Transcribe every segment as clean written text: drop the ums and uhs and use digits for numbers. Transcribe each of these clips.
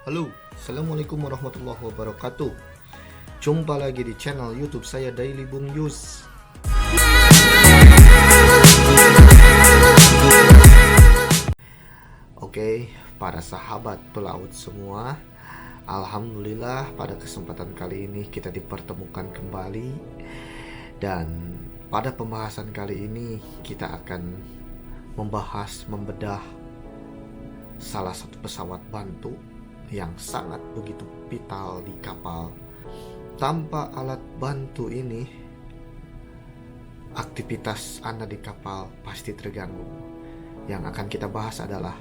Halo, Assalamualaikum warahmatullahi wabarakatuh. Jumpa lagi di channel YouTube saya Daily Bung Yus. Oke, para sahabat pelaut semua, alhamdulillah pada kesempatan kali ini kita dipertemukan kembali. Dan pada pembahasan kali ini kita akan membedah salah satu pesawat bantu yang sangat begitu vital di kapal. Tanpa alat bantu ini, aktivitas Anda di kapal pasti terganggu. Yang akan kita bahas adalah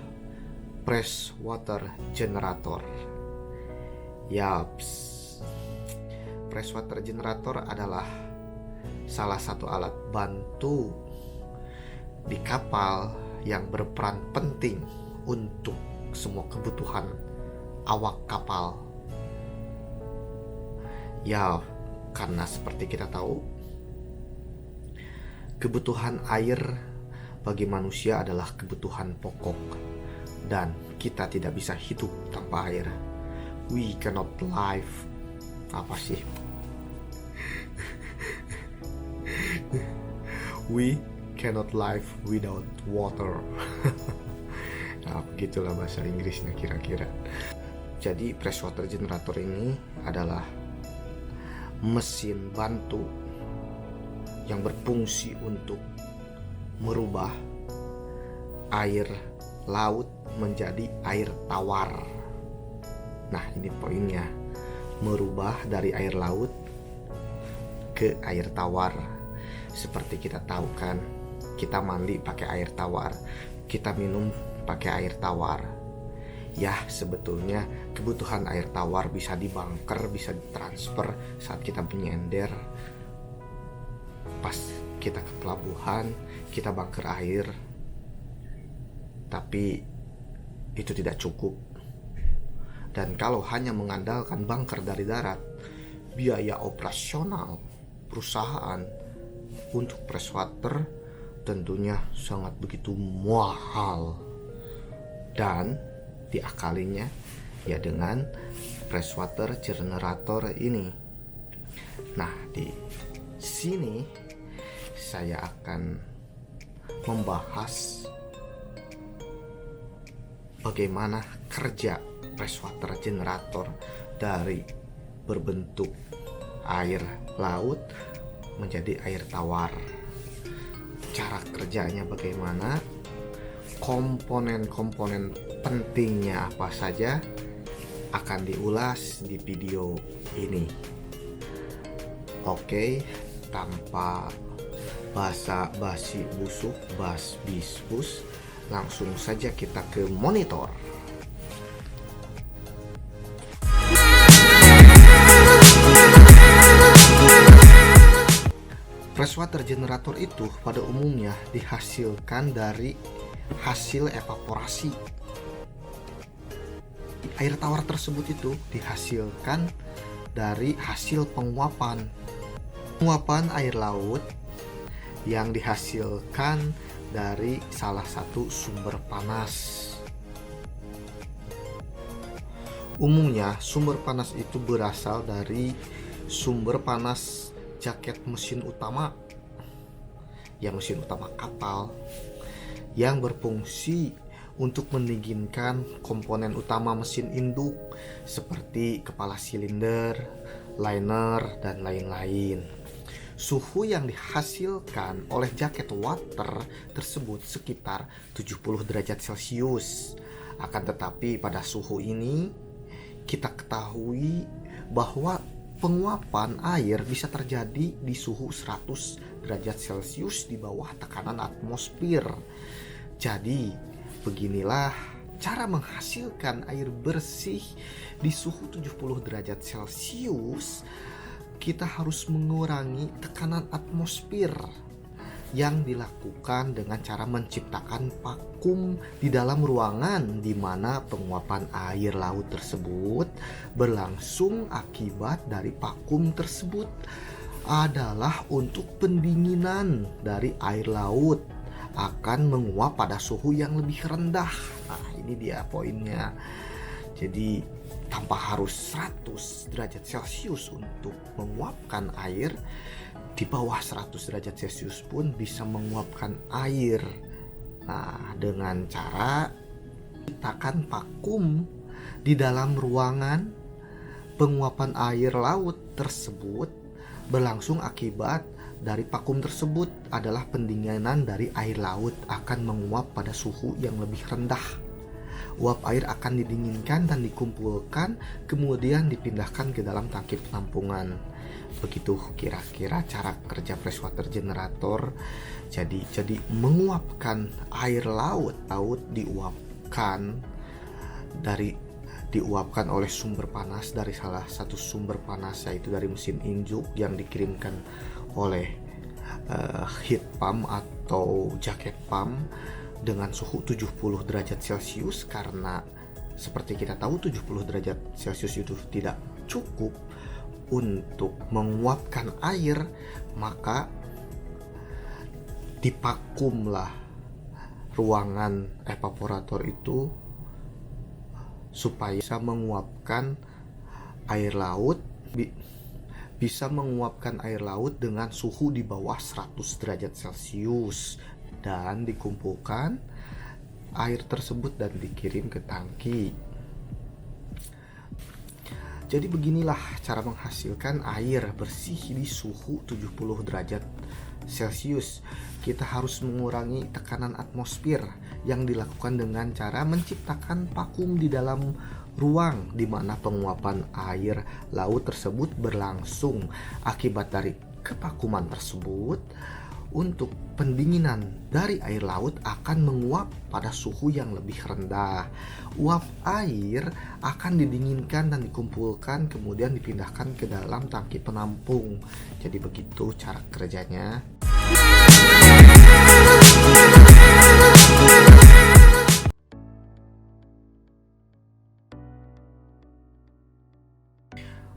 press water generator. Yaps, press water generator adalah salah satu alat bantu di kapal yang berperan penting untuk semua kebutuhan awak kapal. Ya, karena seperti kita tahu, kebutuhan air bagi manusia adalah kebutuhan pokok, dan kita tidak bisa hidup tanpa air. We cannot live. Apa sih? We cannot live without water. Nah, begitulah bahasa Inggrisnya kira-kira. Jadi press water generator ini adalah mesin bantu yang berfungsi untuk merubah air laut menjadi air tawar. Nah, ini poinnya, merubah dari air laut ke air tawar. Seperti kita tahu kan, kita mandi pakai air tawar, kita minum pakai air tawar. Ya, sebetulnya kebutuhan air tawar bisa dibangker, bisa ditransfer saat kita menyender. Pas kita ke pelabuhan, kita bangker air. Tapi itu tidak cukup. Dan kalau hanya mengandalkan bangker dari darat, biaya operasional perusahaan untuk press water tentunya sangat begitu mahal. Dan diakalinya ya dengan press water generator ini. Nah, di sini saya akan membahas bagaimana kerja press water generator dari berbentuk air laut menjadi air tawar. Cara kerjanya bagaimana? Komponen-komponen pentingnya apa saja akan diulas di video ini. Oke, tanpa basa-basi busuk, bas-bis-bus, langsung saja kita ke monitor. Press water generator itu pada umumnya dihasilkan dari hasil evaporasi. Air tawar tersebut itu dihasilkan dari hasil penguapan air laut yang dihasilkan dari salah satu sumber panas. Umumnya sumber panas itu berasal dari sumber panas jaket mesin utama, ya mesin utama kapal, yang berfungsi untuk mendinginkan komponen utama mesin induk seperti kepala silinder, liner, dan lain-lain. Suhu yang dihasilkan oleh jaket water tersebut sekitar 70 derajat Celcius. Akan tetapi pada suhu ini kita ketahui bahwa penguapan air bisa terjadi di suhu 100 derajat Celcius di bawah tekanan atmosfer. Jadi, beginilah cara menghasilkan air bersih di suhu 70 derajat Celcius. Kita harus mengurangi tekanan atmosfer yang dilakukan dengan cara menciptakan vakum di dalam ruangan di mana penguapan air laut tersebut berlangsung. Akibat dari vakum tersebut adalah untuk pendinginan dari air laut akan menguap pada suhu yang lebih rendah. Nah, ini dia poinnya. Jadi tanpa harus 100 derajat Celcius untuk menguapkan air. Di bawah 100 derajat Celcius pun bisa menguapkan air. Nah, dengan cara ciptakan vakum di dalam ruangan. Penguapan air laut tersebut berlangsung akibat dari vakum tersebut adalah pendinginan dari air laut akan menguap pada suhu yang lebih rendah. Uap air akan didinginkan dan dikumpulkan, kemudian dipindahkan ke dalam tangki penampungan. Begitu kira-kira cara kerja freshwater generator. Jadi menguapkan air laut diuapkan oleh sumber panas dari salah satu sumber panas, yaitu dari mesin injuk yang dikirimkan oleh heat pump atau jaket pump dengan suhu 70 derajat Celcius. Karena seperti kita tahu 70 derajat Celcius itu tidak cukup untuk menguapkan air, maka divakumlah ruangan evaporator itu supaya bisa menguapkan air laut dengan suhu di bawah 100 derajat Celcius, dan dikumpulkan air tersebut dan dikirim ke tangki. Jadi beginilah cara menghasilkan air bersih di suhu 70 derajat Celcius. Kita harus mengurangi tekanan atmosfer yang dilakukan dengan cara menciptakan vakum di dalam ruang di mana penguapan air laut tersebut berlangsung. Akibat dari kevakuman tersebut, untuk pendinginan dari air laut akan menguap pada suhu yang lebih rendah. Uap air akan didinginkan dan dikumpulkan, kemudian dipindahkan ke dalam tangki penampung. Jadi begitu cara kerjanya.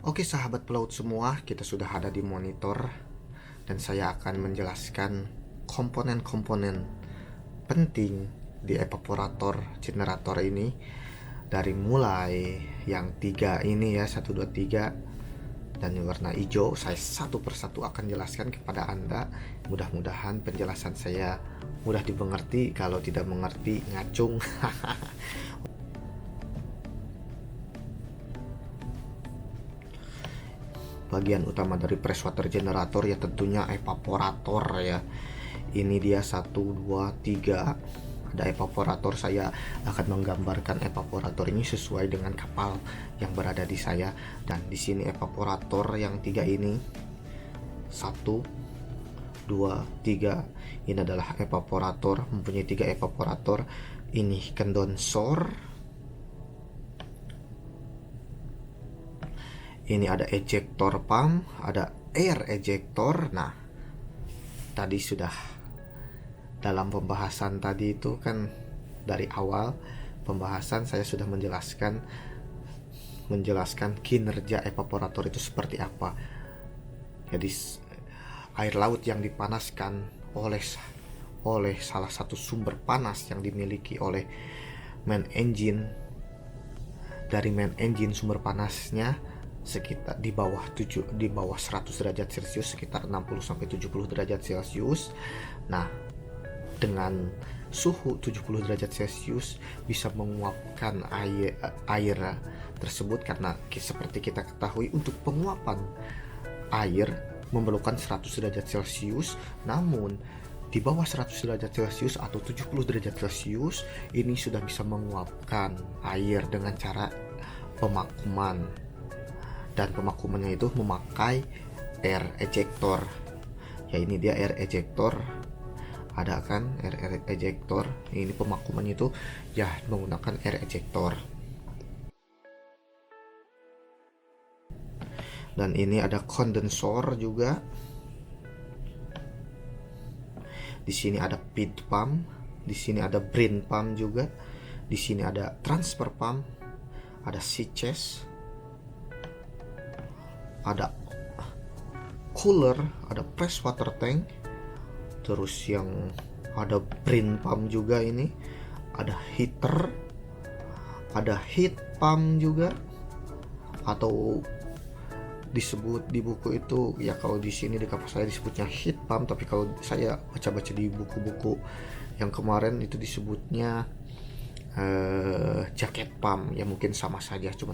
Oke sahabat pelaut semua, kita sudah ada di monitor dan saya akan menjelaskan komponen-komponen penting di evaporator generator ini, dari mulai yang 3 ini ya, 1, 2, 3 dan yang warna hijau. Saya satu persatu akan jelaskan kepada Anda. Mudah-mudahan penjelasan saya mudah dimengerti. Kalau tidak mengerti, ngacung. Bagian utama dari freshwater generator ya tentunya evaporator ya. Ini dia 1, 2, 3. Ada evaporator. Saya akan menggambarkan evaporator ini sesuai dengan kapal yang berada di saya. Dan di sini evaporator yang 3 ini, 1, 2, 3. Ini adalah evaporator, mempunyai 3 evaporator. Ini kondensor. Ini ada ejector pump, ada air ejector. Nah, tadi sudah dalam pembahasan tadi itu kan, dari awal pembahasan saya sudah menjelaskan kinerja evaporator itu seperti apa. Jadi air laut yang dipanaskan oleh salah satu sumber panas yang dimiliki oleh main engine. Dari main engine sumber panasnya sekitar di bawah 100 derajat Celcius, sekitar 60 sampai 70 derajat Celcius. Nah, dengan suhu 70 derajat Celcius bisa menguapkan air tersebut, karena seperti kita ketahui untuk penguapan air memerlukan 100 derajat Celcius. Namun di bawah 100 derajat Celcius atau 70 derajat Celcius ini sudah bisa menguapkan air dengan cara pemakuman. Dan pemakumannya itu memakai air ejector. Ya, ini dia air ejector. Ada kan air ejector. Ini pemakumannya itu ya menggunakan air ejector. Dan ini ada kondensor juga. Di sini ada feed pump, di sini ada brain pump juga. Di sini ada transfer pump, ada sea chest, ada cooler, ada press water tank, terus yang ada brain pump juga. Ini ada heater, ada heat pump juga, atau disebut di buku itu ya, kalau di sini di kampus saya disebutnya heat pump, tapi kalau saya baca-baca di buku-buku yang kemarin itu disebutnya jaket pump. Ya mungkin sama saja, cuma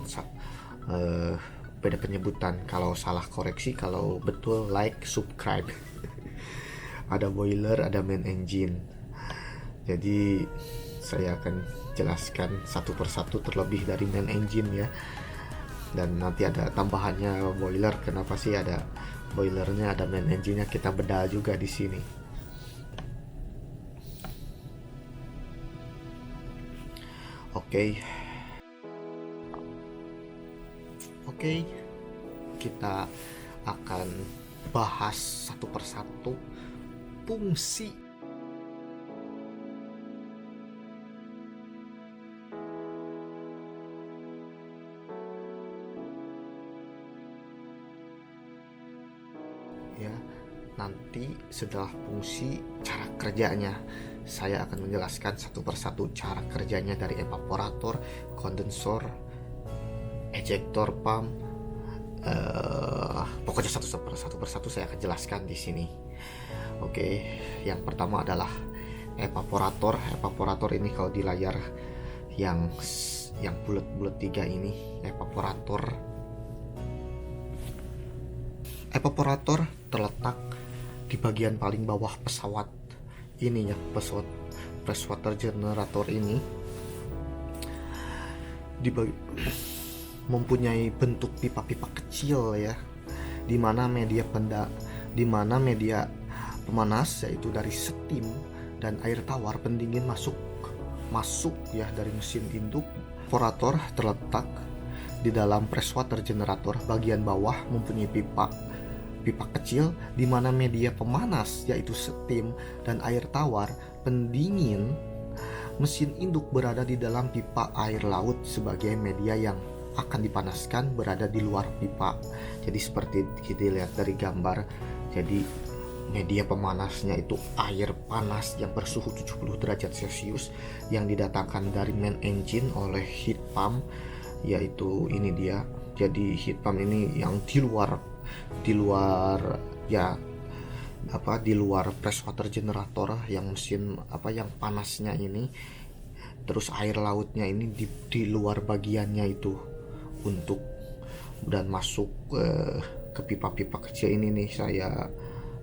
beda penyebutan. Kalau salah koreksi, kalau betul like, subscribe. Ada boiler, ada main engine. Jadi saya akan jelaskan satu persatu terlebih dari main engine ya. Dan nanti ada tambahannya boiler. Kenapa sih ada boilernya, ada main engine-nya, kita bedah juga di sini. Oke, kita akan bahas satu persatu fungsi ya. Nanti setelah fungsi, cara kerjanya, saya akan menjelaskan satu persatu cara kerjanya dari evaporator, kondensor, ejector pump. Pokoknya satu persatu saya akan jelaskan di sini. Oke, yang pertama adalah evaporator. Evaporator ini kalau di layar yang bulat-bulat 3 ini, evaporator terletak di bagian paling bawah pesawat ini ya, pesawat freshwater generator ini mempunyai bentuk pipa-pipa kecil ya, di mana media pemanas yaitu dari steam dan air tawar pendingin masuk ya dari mesin induk. Evaporator terletak di dalam freshwater generator. Bagian bawah mempunyai pipa kecil di mana media pemanas yaitu steam dan air tawar pendingin mesin induk berada di dalam pipa air laut sebagai media yang akan dipanaskan berada di luar pipa. Jadi seperti kita lihat dari gambar, jadi media pemanasnya itu air panas yang bersuhu 70 derajat Celcius yang didatangkan dari main engine oleh heat pump, yaitu ini dia. Jadi heat pump ini yang di luar freshwater generator yang mesin yang panasnya ini, terus air lautnya ini di luar bagiannya itu untuk dan masuk ke pipa-pipa kecil ini nih.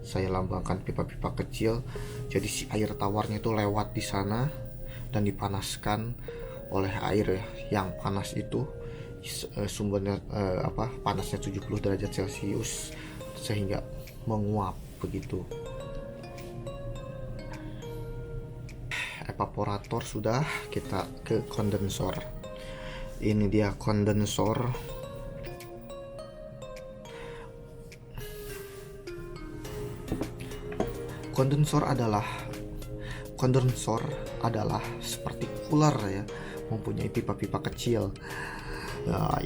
Saya lambangkan pipa-pipa kecil. Jadi si air tawarnya itu lewat di sana dan dipanaskan oleh air yang panas itu. Sumbernya panasnya 70 derajat Celcius sehingga menguap begitu. Evaporator sudah, kita ke kondensor. Ini dia kondensor. Kondensor adalah seperti cooler ya, mempunyai pipa-pipa kecil.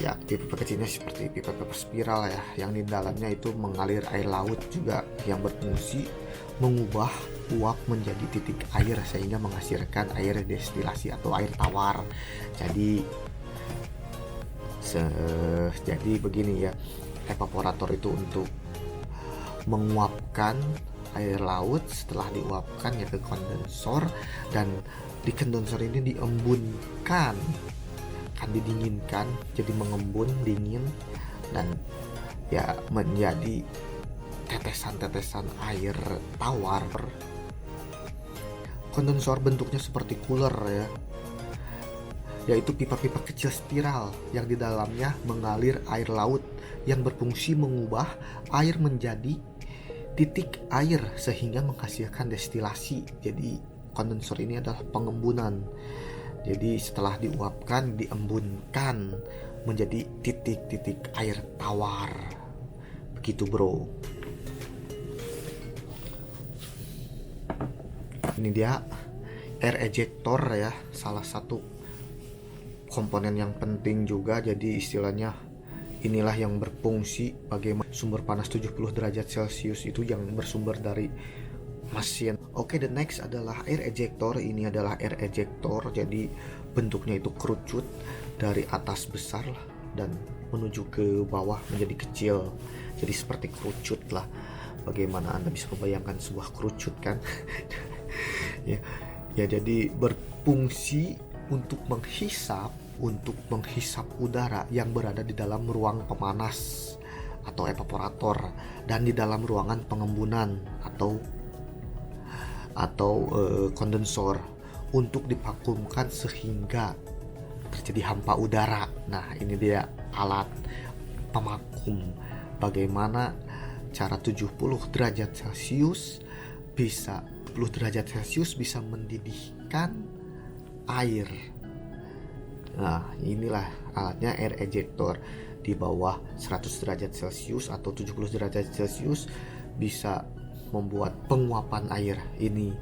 Ya pipa kecilnya seperti pipa-pipa spiral ya, yang di dalamnya itu mengalir air laut juga, yang berfungsi mengubah uap menjadi titik air sehingga menghasilkan air destilasi atau air tawar. Jadi begini ya, evaporator itu untuk menguapkan air laut. Setelah diuapkan ya ke kondensor, dan di kondensor ini diembunkan, kan didinginkan jadi mengembun dingin dan ya menjadi tetesan-tetesan air tawar. Kondensor bentuknya seperti cooler ya, yaitu pipa-pipa kecil spiral yang di dalamnya mengalir air laut yang berfungsi mengubah air menjadi titik air sehingga menghasilkan destilasi. Jadi kondensor ini adalah pengembunan. Jadi setelah diuapkan, diembunkan menjadi titik-titik air tawar. Begitu bro. Ini dia air ejector ya, salah satu komponen yang penting juga. Jadi istilahnya inilah yang berfungsi bagaimana sumber panas 70 derajat Celcius itu yang bersumber dari mesin. Oke, the next adalah air ejector. Ini adalah air ejector, jadi bentuknya itu kerucut dari atas besar dan menuju ke bawah menjadi kecil, jadi seperti kerucut lah. Bagaimana Anda bisa membayangkan sebuah kerucut kan? ya, ya jadi berfungsi untuk menghisap udara yang berada di dalam ruang pemanas atau evaporator dan di dalam ruangan pengembunan atau kondensor untuk divakumkan sehingga terjadi hampa udara. Nah, ini dia alat pemakum. Bagaimana cara 70 derajat Celcius bisa mendidihkan air. Nah, inilah alatnya, air ejector. Di bawah 100 derajat Celcius atau 70 derajat Celcius bisa membuat penguapan air. Ini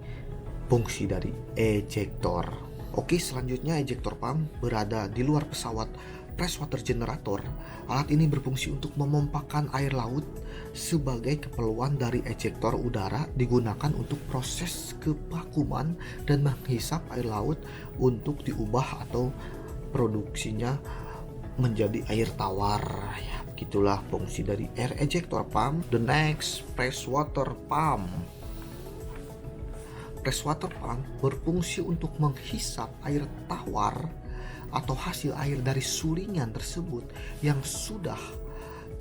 fungsi dari ejector. Oke, selanjutnya ejector pump berada di luar pesawat freshwater generator. Alat ini berfungsi untuk memompakan air laut. Sebagai keperluan dari ejector udara digunakan untuk proses kevakuman dan menghisap air laut untuk diubah atau produksinya menjadi air tawar. Ya, begitulah fungsi dari air ejector pump. The next, freshwater pump. Freshwater pump berfungsi untuk menghisap air tawar atau hasil air dari sulingan tersebut yang sudah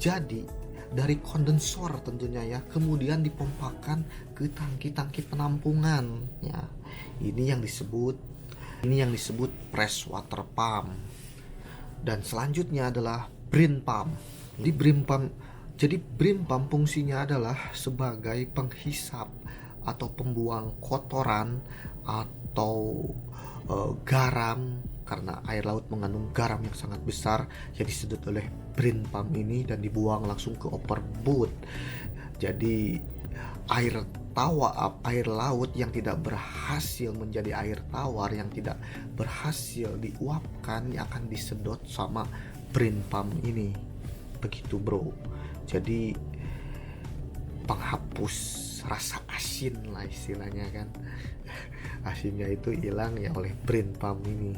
jadi dari kondensor tentunya ya, kemudian dipompakan ke tangki-tangki penampungan ya. Ini yang disebut freshwater pump. Dan selanjutnya adalah brim pump. Jadi brim pump fungsinya adalah sebagai penghisap atau pembuang kotoran atau garam, karena air laut mengandung garam yang sangat besar yang disedot oleh brim pump ini dan dibuang langsung ke overboard. Jadi air laut yang tidak berhasil menjadi air tawar, yang tidak berhasil diuapkan, yang akan disedot sama brim pump ini. Begitu bro. Jadi penghapus rasa asin lah istilahnya kan. Asinnya itu hilang ya oleh brim pump ini.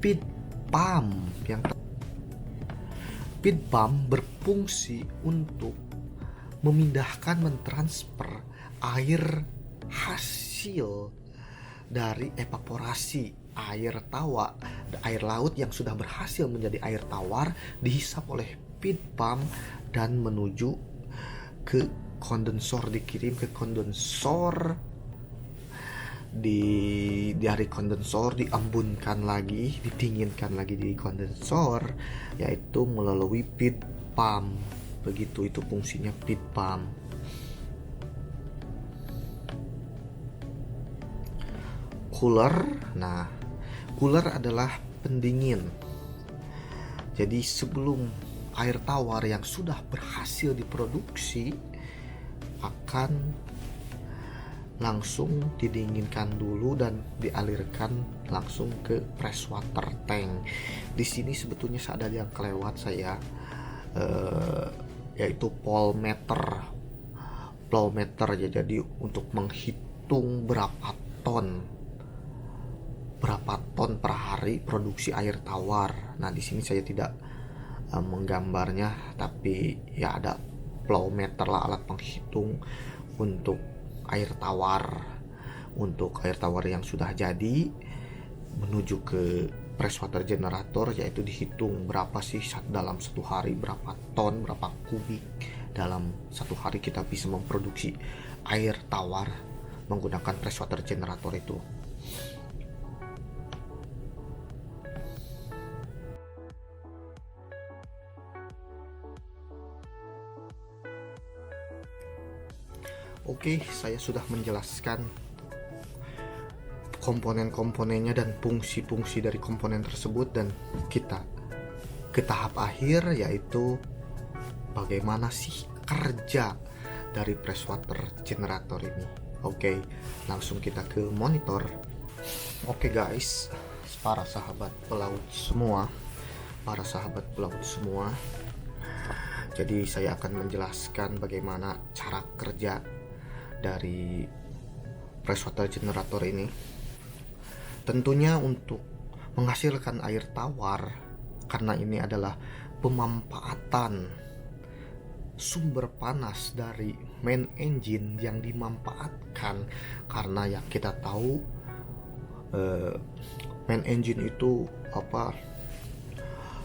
Feed pump berfungsi untuk memindahkan, mentransfer air hasil dari evaporasi air laut yang sudah berhasil menjadi air tawar, dihisap oleh feed pump dan menuju ke kondensor, dikirim ke kondensor, dari kondensor diembunkan lagi, didinginkan lagi di kondensor, yaitu melalui feed pump. Begitu itu fungsinya feed pump. Cooler. Nah, cooler adalah pendingin. Jadi sebelum air tawar yang sudah berhasil diproduksi akan langsung didinginkan dulu dan dialirkan langsung ke freshwater tank. Di sini sebetulnya ada yang kelewat saya, yaitu flow meter ya. Jadi untuk menghitung berapa ton per hari produksi air tawar. Nah, di sini saya tidak menggambarnya, tapi ya ada flow meter lah, alat penghitung untuk air tawar yang sudah jadi menuju ke freshwater generator, yaitu dihitung berapa sih dalam satu hari, berapa ton, berapa kubik dalam satu hari kita bisa memproduksi air tawar menggunakan freshwater generator itu. Oke, saya sudah menjelaskan komponen-komponennya dan fungsi-fungsi dari komponen tersebut, dan kita ke tahap akhir, yaitu bagaimana sih kerja dari freshwater generator ini. Oke, langsung kita ke monitor. Oke guys, para sahabat pelaut semua, jadi saya akan menjelaskan bagaimana cara kerja dari freshwater generator ini. Tentunya untuk menghasilkan air tawar, karena ini adalah pemanfaatan sumber panas dari main engine yang dimanfaatkan. Karena yang kita tahu main engine itu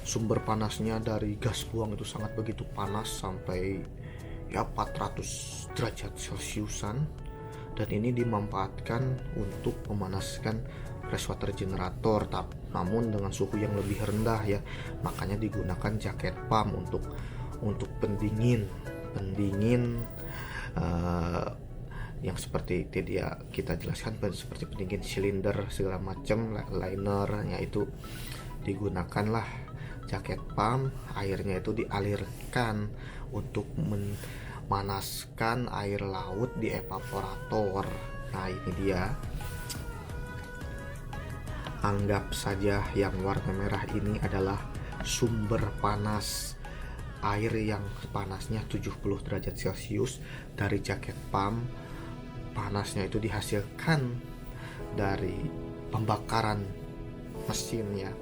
sumber panasnya dari gas buang itu sangat begitu panas, sampai 400 derajat Celciusan, dan ini dimanfaatkan untuk memanaskan freshwater generator, namun dengan suhu yang lebih rendah ya. Makanya digunakan jaket pump untuk pendingin yang seperti tidak kita jelaskan, seperti pendingin silinder segala macam, liner, yaitu digunakanlah jaket pump. Airnya itu dialirkan untuk memanaskan air laut di evaporator. Nah, ini dia. Anggap saja yang warna merah ini adalah sumber panas air yang panasnya 70 derajat Celcius dari jaket pump. Panasnya itu dihasilkan dari pembakaran mesin ya,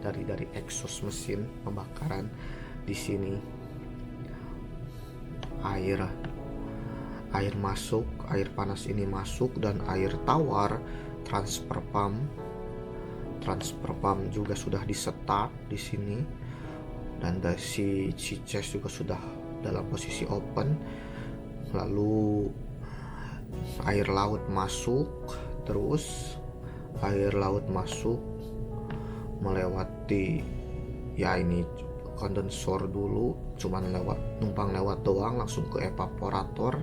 dari exhaust mesin pembakaran. Di sini air masuk, air panas ini masuk, dan air tawar transfer pump juga sudah di start di sini, dan dari si chest juga sudah dalam posisi open. Lalu air laut masuk, terus air laut masuk melewati ini kondensor dulu, cuman numpang lewat doang, langsung ke evaporator.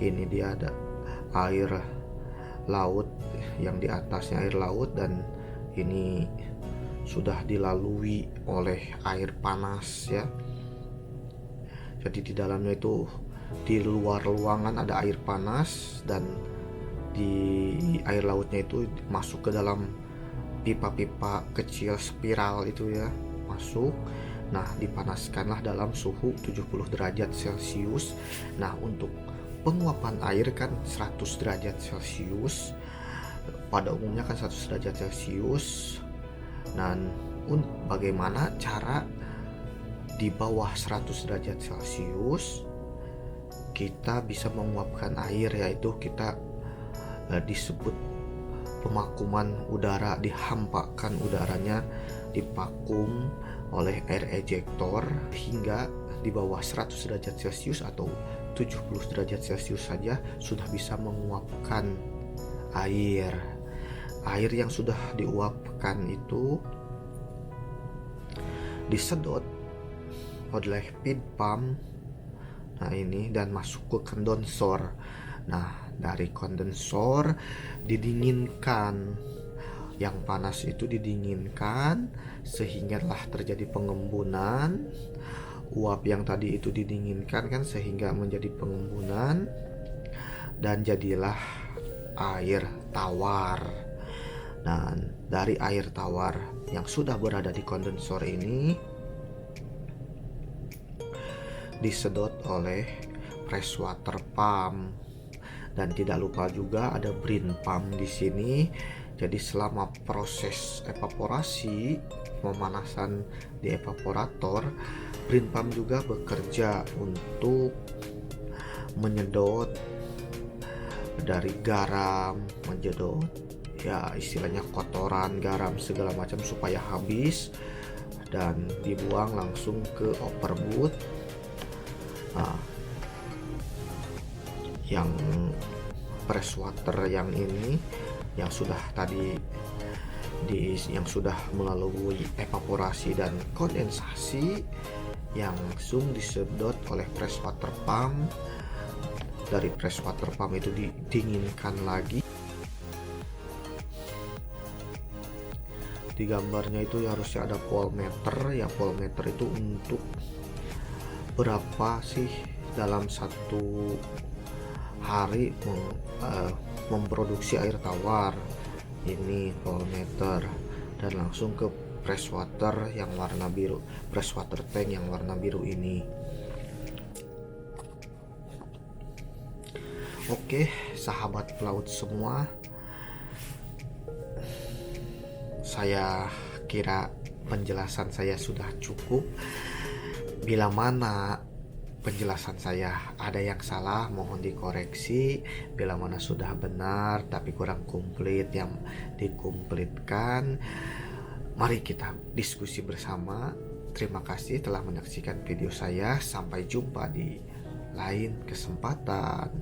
Ini dia ada air laut yang di atasnya air laut, dan ini sudah dilalui oleh air panas ya. Jadi di dalamnya itu, di luar ruangan ada air panas, dan di air lautnya itu masuk ke dalam pipa-pipa kecil spiral itu ya, masuk. Nah, dipanaskanlah dalam suhu 70 derajat Celcius. Nah, untuk penguapan air kan 100 derajat Celcius, pada umumnya kan 100 derajat Celcius. Dan bagaimana cara di bawah 100 derajat Celcius kita bisa menguapkan air, yaitu kita disebut pemakuman udara. Dihampakan udaranya, dipakum oleh air ejector hingga di bawah 100 derajat Celcius atau 70 derajat Celcius saja sudah bisa menguapkan air. Air yang sudah diuapkan itu disedot oleh feed pump, nah ini, dan masuk ke kondensor. Nah, dari kondensor didinginkan, yang panas itu didinginkan sehingga lah terjadi pengembunan. Uap yang tadi itu didinginkan kan, sehingga menjadi pengembunan, dan jadilah air tawar. Dan dari air tawar yang sudah berada di kondensor ini disedot oleh freshwater pump, dan tidak lupa juga ada brine pump di sini. Jadi selama proses evaporasi, pemanasan di evaporator, brine pump juga bekerja untuk menyedot dari garam, menyedot ya istilahnya kotoran, garam segala macam supaya habis dan dibuang langsung ke overboard. Nah, yang freshwater yang ini yang sudah tadi yang sudah melalui evaporasi dan kondensasi, yang langsung disedot oleh freshwater pump. Dari freshwater pump itu didinginkan lagi. Di gambarnya itu harusnya ada voltmeter ya. Voltmeter itu untuk berapa sih dalam satu hari memproduksi air tawar. Ini voltmeter, dan langsung ke freshwater yang warna biru, freshwater tank yang warna biru ini. Oke, sahabat pelaut semua, saya kira penjelasan saya sudah cukup. Bila mana penjelasan saya ada yang salah, mohon dikoreksi. Bila mana sudah benar tapi kurang komplit, yang dikomplitkan. Mari kita diskusi bersama. Terima kasih telah menyaksikan video saya. Sampai jumpa di lain kesempatan.